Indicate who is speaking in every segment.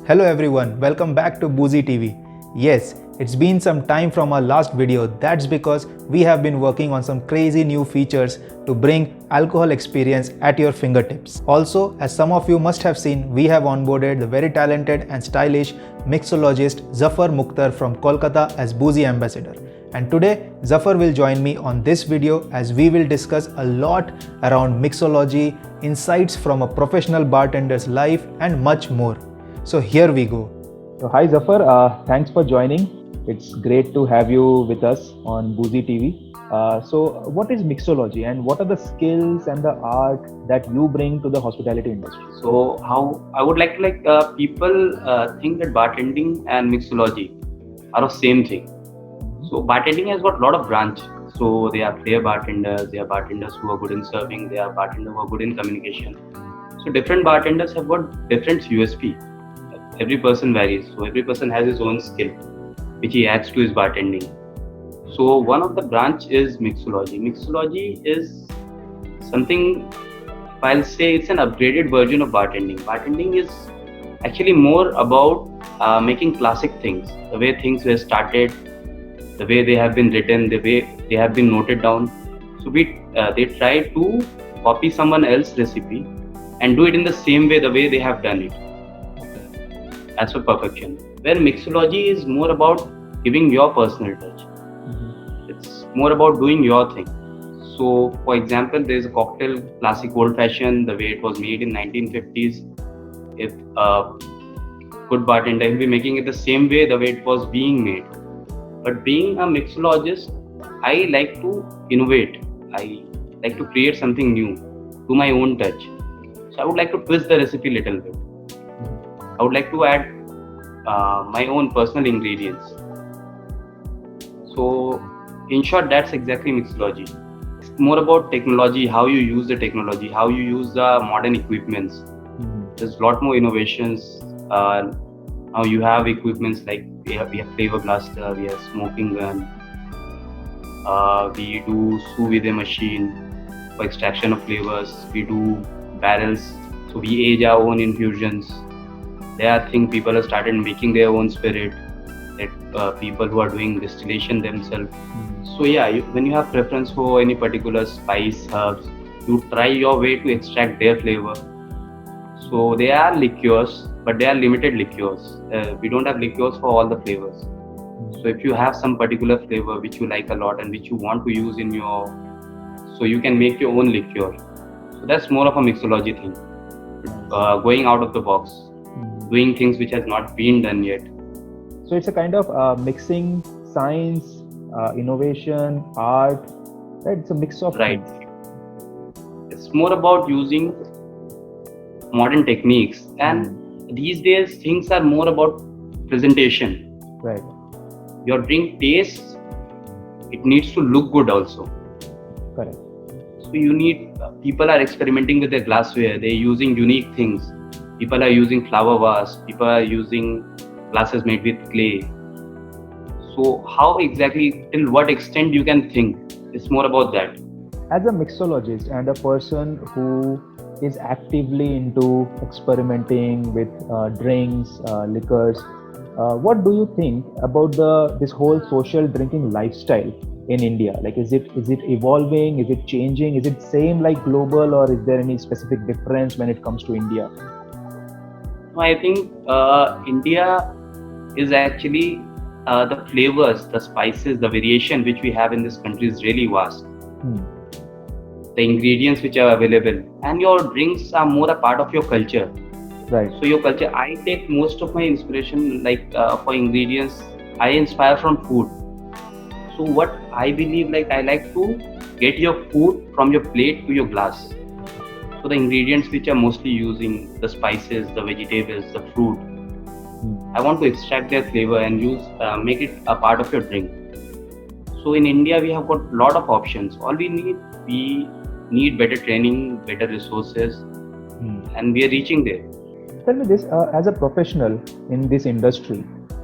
Speaker 1: Hello everyone, welcome back to Boozy TV. Yes, it's been some time from our last video. That's because we have been working on some crazy new features to bring alcohol experience at your fingertips. Also, as some of you must have seen, we have onboarded the very talented and stylish mixologist Zafar Mukhtar from Kolkata as Boozy ambassador. And today, Zafar will join me on this video as we will discuss a lot around mixology, insights from a professional bartender's life, and much more. So here we go.
Speaker 2: So hi Zafar, thanks for joining. It's great to have you with us on Boozy TV. So what is mixology and what are the skills and the art that you bring to the hospitality industry?
Speaker 3: So how I would like to people think that bartending and mixology are the same thing. So bartending has got a lot of branch. So they are flair bartenders, they are bartenders who are good in serving, they are bartenders who are good in communication. So different bartenders have got different USP. Every person varies. So every person has his own skill, which he adds to his bartending. So one of the branch is mixology. Mixology is something, I'll say it's an upgraded version of bartending. Bartending is actually more about making classic things, the way things were started, the way they have been written, the way they have been noted down. So they try to copy someone else's recipe and do it in the same way, the way they have done it. As for perfection. Where mixology is more about giving your personal touch. It's more about doing your thing. So, for example, there is a cocktail, classic old-fashioned, the way it was made in 1950s. If a good bartender will be making it the same way, the way it was being made. But being a mixologist, I like to innovate. I like to create something new, to my own touch. So I would like to twist the recipe a little bit. I would like to add my own personal ingredients. So, in short, that's exactly mixology. It's more about technology, how you use the technology, how you use the modern equipments. There's a lot more innovations. Now you have equipments like we have flavor blaster, we have smoking gun, we do sous vide machine for extraction of flavors, we do barrels, so we age our own infusions. There are things people have started making their own spirit, that people who are doing distillation themselves. So yeah, when you have preference for any particular spice, herbs, you try your way to extract their flavor. So they are liqueurs, but they are limited liqueurs. We don't have liqueurs for all the flavors. So if you have some particular flavor which you like a lot and which you want to use in so you can make your own liqueur. So that's more of a mixology thing. Going out of the box, doing things which has not been done yet.
Speaker 2: So it's a kind of mixing science, innovation, art, right? It's a mix of
Speaker 3: right.
Speaker 2: things.
Speaker 3: It's more about using modern techniques, and these days things are more about presentation.
Speaker 2: Right.
Speaker 3: Your drink tastes, it needs to look good also.
Speaker 2: Correct.
Speaker 3: So you need, people are experimenting with their glassware, they're using unique things. People are using flower vase, people are using glasses made with clay. So how exactly, till what extent you can think, it's more about that.
Speaker 2: As a mixologist and a person who is actively into experimenting with drinks, liquors, what do you think about this whole social drinking lifestyle in India? Like, is it evolving? Is it changing? Is it same like global, or is there any specific difference when it comes to India?
Speaker 3: I think India is actually the flavors, the spices, the variation which we have in this country is really vast. The ingredients which are available, and your drinks are more a part of your culture.
Speaker 2: Right.
Speaker 3: So your culture, I take most of my inspiration for ingredients, I inspire from food. So what I believe, I like to get your food from your plate to your glass. So the ingredients which are mostly using, the spices, the vegetables, the fruit, I want to extract their flavor and make it a part of your drink. So in India, we have got a lot of options. All we need better training, better resources, and we are reaching there.
Speaker 2: Tell me this, as a professional in this industry,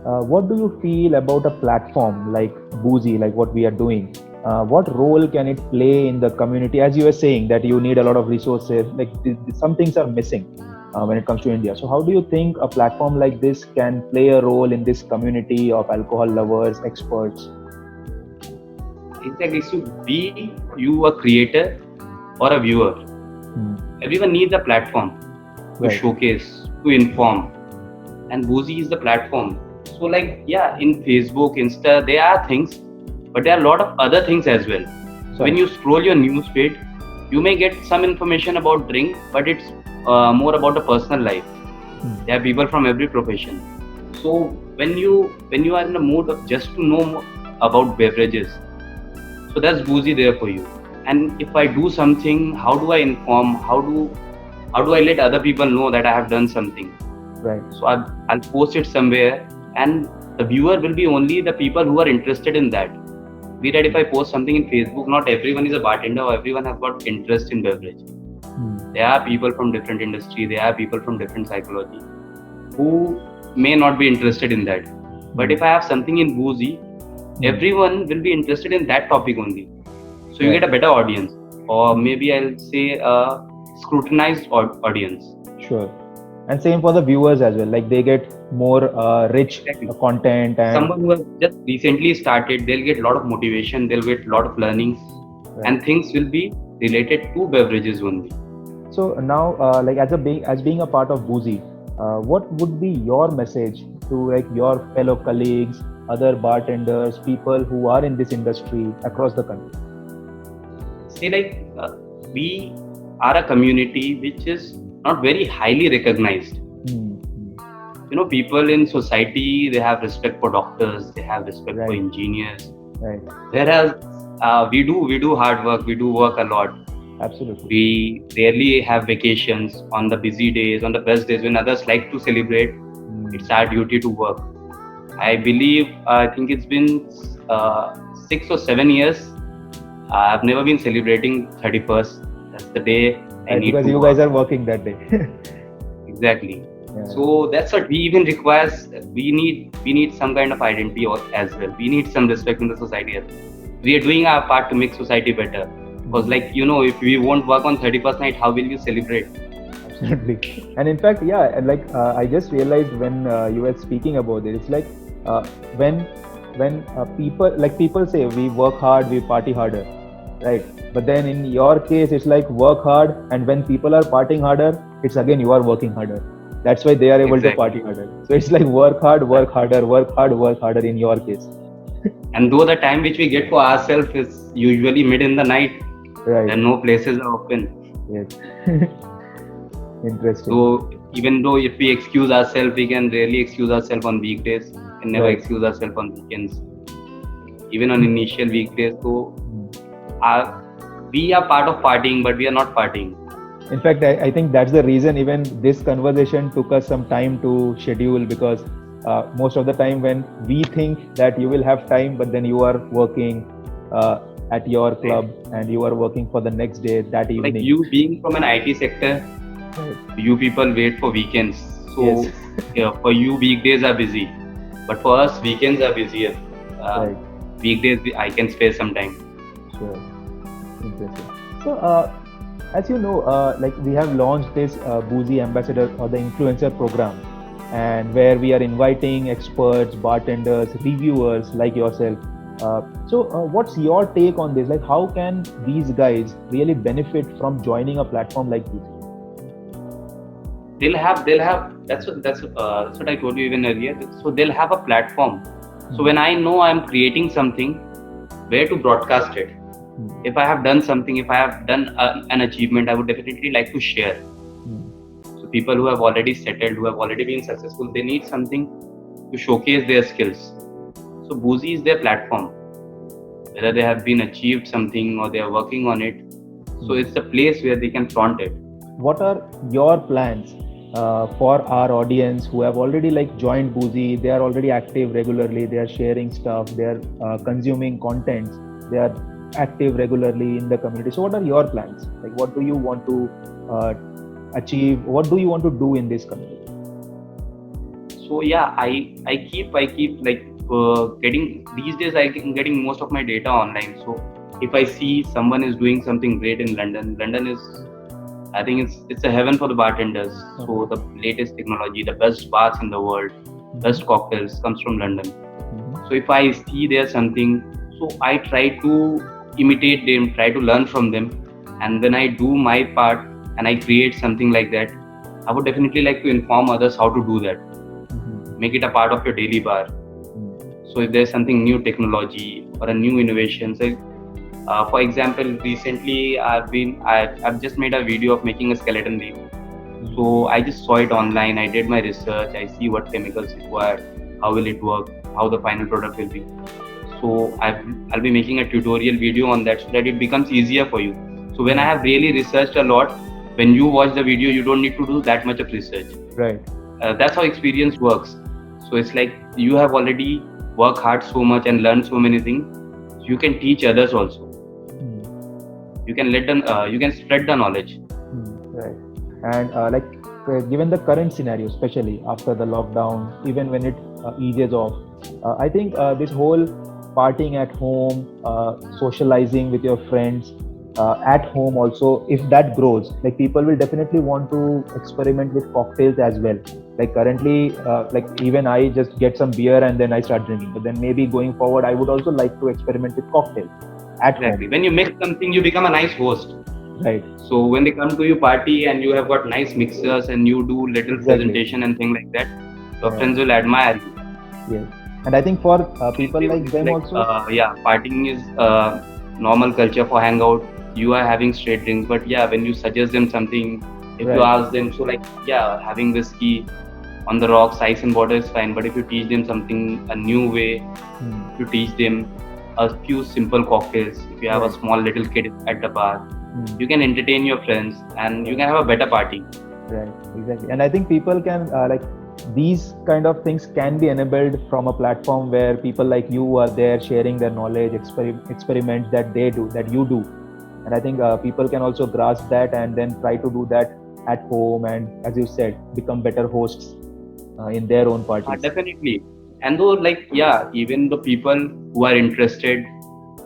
Speaker 2: what do you feel about a platform like Boozy, like what we are doing? What role can it play in the community? As you were saying that you need a lot of resources, like some things are missing. when it comes to India. So how do you think a platform like this can play a role in this community of alcohol lovers, experts?
Speaker 3: Exactly. So be you a creator or a viewer, everyone needs a platform to
Speaker 2: Right.
Speaker 3: showcase, to inform, and Boozy is the platform. So like yeah, in Facebook, Insta, there are things, but there are a lot of other things as well. So when you scroll your news feed, you may get some information about drink, but it's more about the personal life. There are people from every profession. So when you are in the mood of just to know more about beverages, so that's Boozy there for you. And if I do something, how do I inform? How do I let other people know that I have done something?
Speaker 2: Right.
Speaker 3: So I'll post it somewhere, and the viewer will be only the people who are interested in that. Be that if I post something in Facebook, not everyone is a bartender or everyone has got interest in beverage. There are people from different industry, there are people from different psychology who may not be interested in that. But if I have something in Boozy, everyone will be interested in that topic only. So you get a better audience, or maybe I'll say a scrutinized audience.
Speaker 2: Sure. And same for the viewers as well. Like they get more rich content. And
Speaker 3: someone who has just recently started, they'll get a lot of motivation, they'll get a lot of learnings, and things will be related to beverages only.
Speaker 2: So now, like as being a part of Boozy, what would be your message to like your fellow colleagues, other bartenders, people who are in this industry across the country?
Speaker 3: See, like we are a community which is not very highly recognized. You know, people in society, they have respect for doctors, they have respect for engineers. Whereas we do hard work, we do work a lot.
Speaker 2: Absolutely.
Speaker 3: We rarely have vacations on the busy days, on the best days when others like to celebrate. It's our duty to work. I believe, I think it's been 6 or 7 years. I've never been celebrating 31st. That's the day I need
Speaker 2: because
Speaker 3: to
Speaker 2: you
Speaker 3: work.
Speaker 2: guys are working that day.
Speaker 3: Exactly. So that's what we even requires. We need some kind of identity as well. We need some respect in the society as well. We are doing our part to make society better. Because like, you know, if we won't work on 31st night, how will you celebrate?
Speaker 2: Absolutely. And in fact, yeah, like I just realized when you were speaking about it, it's like when people say we work hard, we party harder, right? But then in your case, it's like work hard, and when people are partying harder, it's again you are working harder. That's why they are able to party harder. So it's like work hard, work harder, work hard, work harder in your case.
Speaker 3: And though the time which we get for ourselves is usually mid in the night, and no places are open.
Speaker 2: Yes. Interesting.
Speaker 3: So even though if we excuse ourselves, we can rarely excuse ourselves on weekdays and never excuse ourselves on weekends. Even on initial weekdays, so we are part of partying, but we are not partying.
Speaker 2: In fact, I think that's the reason even this conversation took us some time to schedule, because most of the time when we think that you will have time, but then you are working at your club and you are working for the next day, that evening.
Speaker 3: Like you being from an IT sector, you people wait for weekends. So for you, weekdays are busy. But for us, weekends are busier. Weekdays, I can spare some time.
Speaker 2: Sure. Interesting. So, as you know, like we have launched this Boozy Ambassador or the Influencer Program, and where we are inviting experts, bartenders, reviewers like yourself. So, what's your take on this? Like, how can these guys really benefit from joining a platform like Boozy?
Speaker 3: They'll have. That's what I told you even earlier. So they'll have a platform. So when I know I'm creating something, where to broadcast it. If I have done something, if I have done an achievement, I would definitely like to share. So people who have already settled, who have already been successful, they need something to showcase their skills. So Boozy is their platform. Whether they have been achieved something or they are working on it, so it's a place where they can flaunt it.
Speaker 2: What are your plans for our audience who have already like joined Boozy? They are already active regularly. They are sharing stuff. They are consuming content. They are active regularly in the community. So what are your plans? Like, what do you want to achieve? What do you want to do in this community?
Speaker 3: So yeah, I keep like getting these days. I'm getting most of my data online. So if I see someone is doing something great in London is I think it's a heaven for the bartenders. So
Speaker 2: Okay.
Speaker 3: the latest technology, the best bars in the world, best cocktails comes from London.
Speaker 2: Mhm.
Speaker 3: So if I see there's something, so I try to imitate them, try to learn from them, and when I do my part and I create something like that, I would definitely like to inform others how to do that.
Speaker 2: Mhm.
Speaker 3: Make it a part of your daily bar.
Speaker 2: Mhm.
Speaker 3: So if there's something new technology or a new innovation, so for example, recently I've just made a video of making a skeleton leaf. So I just saw it online. I did my research. I see what chemicals required, how will it work, how the final product will be. So I'll be making a tutorial video on that so that it becomes easier for you. So when I have really researched a lot, when you watch the video, you don't need to do that much of research.
Speaker 2: Right.
Speaker 3: That's how experience works. So it's like you have already worked hard so much and learned so many things. So you can teach others also. You can let them. You can spread the knowledge.
Speaker 2: Right. And given the current scenario, especially after the lockdown, even when it eases off, I think this whole partying at home, socializing with your friends at home also, if that grows, like people will definitely want to experiment with cocktails as well. Like currently, like even I just get some beer and then I start drinking. But then maybe going forward, I would also like to experiment with cocktails at
Speaker 3: Exactly.
Speaker 2: home.
Speaker 3: When you mix something, you become a nice host.
Speaker 2: Right.
Speaker 3: So when they come to your party and you have got nice mixers and you do little
Speaker 2: Exactly.
Speaker 3: presentation and thing like that, your
Speaker 2: Yeah.
Speaker 3: friends will admire you.
Speaker 2: Yes. And I think for people
Speaker 3: They
Speaker 2: like
Speaker 3: would be
Speaker 2: them
Speaker 3: like,
Speaker 2: also,
Speaker 3: yeah, partying is normal culture for hangout. You are having straight drinks, but yeah, when you suggest them something, if you
Speaker 2: right.
Speaker 3: ask them, so like, yeah, having whiskey on the rocks, ice and water is fine. But if you teach them something, a new way, if you teach them a few simple cocktails, if you have a
Speaker 2: Right.
Speaker 3: small little kid at the bar, you can entertain your friends and you can have a better party.
Speaker 2: Right, exactly. And I think people can these kind of things can be enabled from a platform where people like you are there sharing their knowledge, experiments that they do, that you do. And I think people can also grasp that and then try to do that at home and, as you said, become better hosts in their own parties.
Speaker 3: Definitely. And though, like, yeah, even the people who are interested,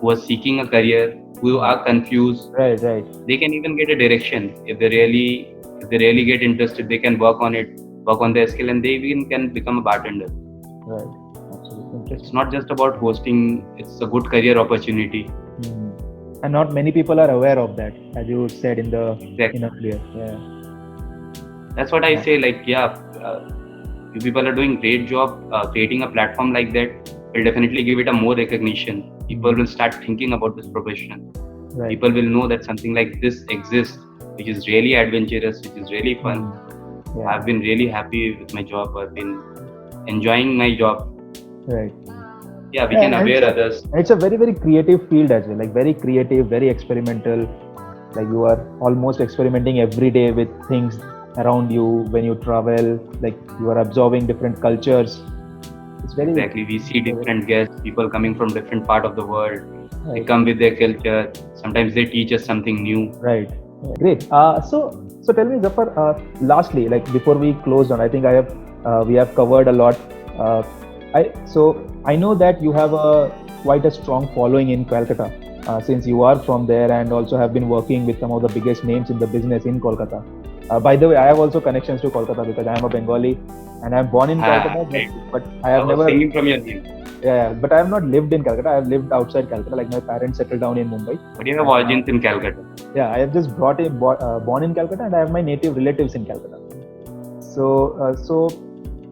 Speaker 3: who are seeking a career, who are confused,
Speaker 2: Right, right.
Speaker 3: they can even get a direction. If they really get interested, they can work on it, work on their skill, and they even can become a bartender.
Speaker 2: Right. Absolutely
Speaker 3: It's
Speaker 2: interesting.
Speaker 3: not just about hosting, it's a good career opportunity.
Speaker 2: And not many people are aware of that, as you said in the
Speaker 3: Exactly.
Speaker 2: earlier. Yeah.
Speaker 3: That's what I say, like, yeah, you people are doing great job creating a platform like that. Will definitely give it a more recognition. People will start thinking about this profession.
Speaker 2: Right.
Speaker 3: People will know that something like this exists, which is really adventurous, which is really fun.
Speaker 2: Yeah.
Speaker 3: I've been really happy with my job. I've been enjoying my job.
Speaker 2: Right.
Speaker 3: Yeah, we can aware others.
Speaker 2: It's a very, very creative field as well, like very creative, very experimental. Like you are almost experimenting every day with things around you when you travel, like you are absorbing different cultures. It's very
Speaker 3: Exactly. We see different guests, people coming from different part of the world. They
Speaker 2: right.
Speaker 3: come with their culture. Sometimes they teach us something new.
Speaker 2: Right. Great. So tell me, Zafar. Lastly, like before we close on, I think we have covered a lot. I know that you have quite a strong following in Calcutta, since you are from there and also have been working with some of the biggest names in the business in Kolkata. By the way, I have also connections to Kolkata because I am a Bengali and I am born in Kolkata,
Speaker 3: Right.
Speaker 2: but I have
Speaker 3: I was
Speaker 2: never.
Speaker 3: singing from your name.
Speaker 2: Yeah, but I have not lived in Calcutta. I have lived outside Calcutta. Like my parents settled down in Mumbai.
Speaker 3: But you have origins in Calcutta.
Speaker 2: Yeah, I have just born in Calcutta and I have my native relatives in Calcutta. So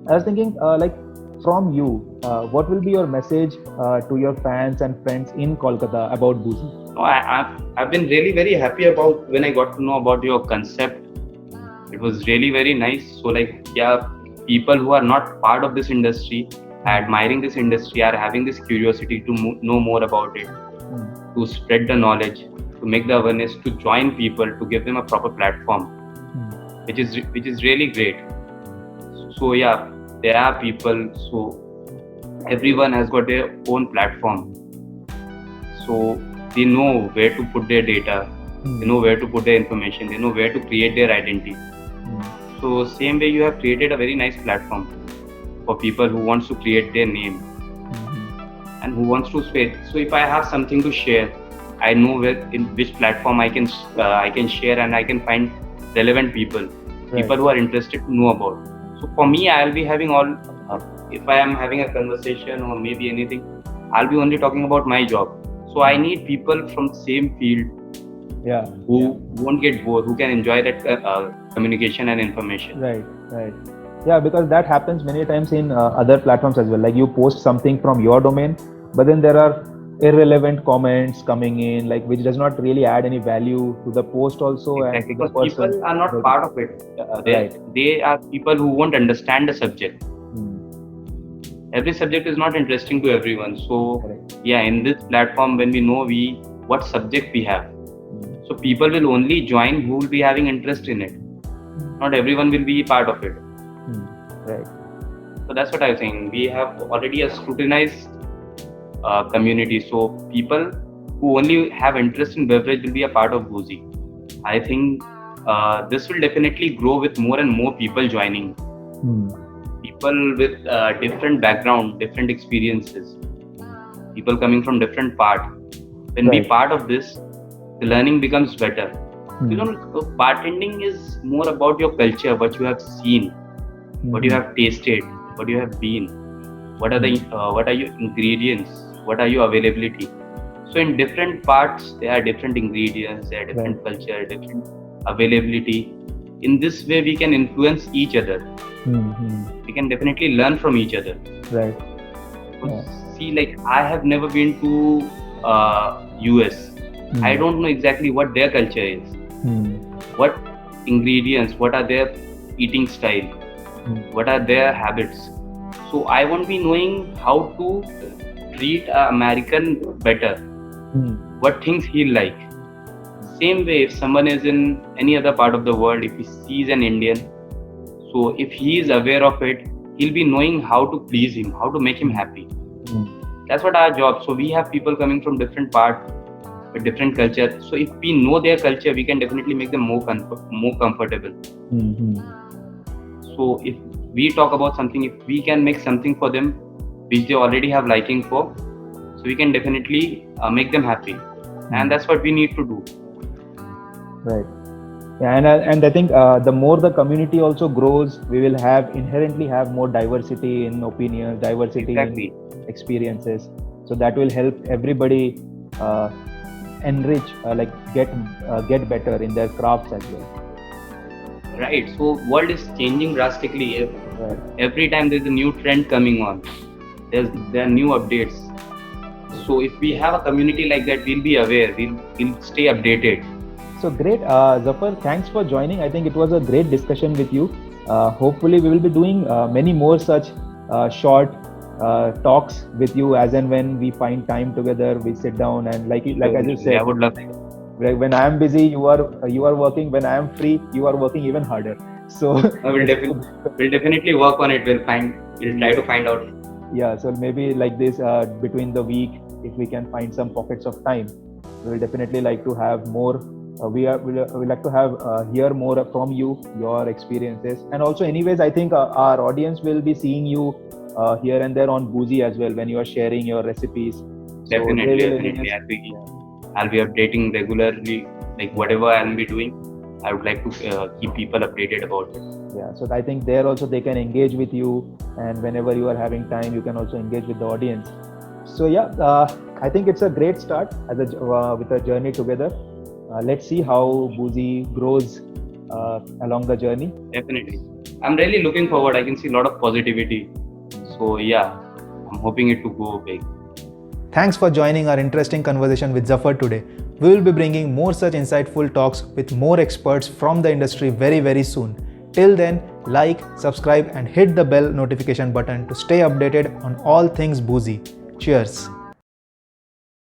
Speaker 2: I was thinking, like from you, what will be your message to your fans and friends in Kolkata about Boozy?
Speaker 3: No, I've been really very happy about when I got to know about your concept. It was really very nice. So like, yeah, people who are not part of this industry, admiring this industry, are having this curiosity to know more about it, to spread the knowledge, to make the awareness, to join people, to give them a proper platform, which is really great. So yeah, there are people. So everyone has got their own platform. So they know where to put their data, they know where to put their information, they know where to create their identity. So same way you have created a very nice platform for people who wants to create their name and who wants to spread. So if I have something to share, I know where in which platform I can share and I can find relevant people, people who are interested to know about. So for me, I'll be having all. If I am having a conversation or maybe anything, I'll be only talking about my job. So I need people from same field who won't get bored, who can enjoy that communication and information.
Speaker 2: Right. Yeah, because that happens many times in other platforms as well. Like you post something from your domain, but then there are irrelevant comments coming in, like which does not really add any value to the post also.
Speaker 3: Exactly,
Speaker 2: and to the
Speaker 3: because
Speaker 2: person.
Speaker 3: people are not part of it. They are people who won't understand the subject. Every subject is not interesting to everyone. So in this platform, when we know what subject we have, so people will only join who will be having interest in it. Not everyone will be part of it.
Speaker 2: Right.
Speaker 3: So that's what I was saying. We have already a scrutinized community. So people who only have interest in beverage will be a part of Boozy. I think this will definitely grow with more and more people joining. People with different background, different experiences. People coming from different part. When we part of this, the learning becomes better. Bartending is more about your culture, what you have seen, what you have tasted, what you have been, what are your ingredients, what are your availability. So in different parts, there are different ingredients, there are different culture, different availability. In this way, we can influence each other. We can definitely learn from each other.
Speaker 2: Right.
Speaker 3: See, like I have never been to US. I don't know exactly what their culture is. What ingredients, what are their eating style, what are their habits. So I won't be knowing how to treat an American better, what things he'll like. Same way, if someone is in any other part of the world, if he sees an Indian, so if he is aware of it, he'll be knowing how to please him, how to make him happy. That's what our job. So we have people coming from different parts with different culture. So if we know their culture, we can definitely make them more comfortable. So if we talk about something, if we can make something for them which they already have liking for, so we can definitely make them happy. And that's what we need to do.
Speaker 2: Right. Yeah, and I think the more the community also grows, we will inherently have more diversity in opinions, diversity in experiences. So that will help everybody enrich, get better in their crafts as well.
Speaker 3: Right. So world is changing drastically. Every time there's a new trend coming on, there are new updates. So if we have a community like that, we'll be aware. We'll stay updated.
Speaker 2: So great, Zafar. Thanks for joining. I think it was a great discussion with you. Hopefully, we will be doing many more such short talks with you as and when we find time together. We sit down and like as you said,
Speaker 3: I would love that.
Speaker 2: When I am busy, you are working. When I am free, you are working even harder. So
Speaker 3: we'll definitely work on it. We'll try to find out.
Speaker 2: Yeah. So maybe like this between the week, if we can find some pockets of time, we will definitely like to have more. We like to have hear more from you, your experiences, and also anyways, I think our audience will be seeing you here and there on Boozy as well when you are sharing your recipes.
Speaker 3: Definitely. I'll be updating regularly, like whatever I'll be doing. I would like to keep people updated about it.
Speaker 2: Yeah, so I think there also they can engage with you, and whenever you are having time, you can also engage with the audience. So I think it's a great start with a journey together. Let's see how Boozy grows along the journey.
Speaker 3: Definitely. I'm really looking forward. I can see a lot of positivity. So I'm hoping it to go big.
Speaker 1: Thanks for joining our interesting conversation with Zafar today. We will be bringing more such insightful talks with more experts from the industry very, very soon. Till then, like, subscribe and hit the bell notification button to stay updated on all things Boozy. Cheers!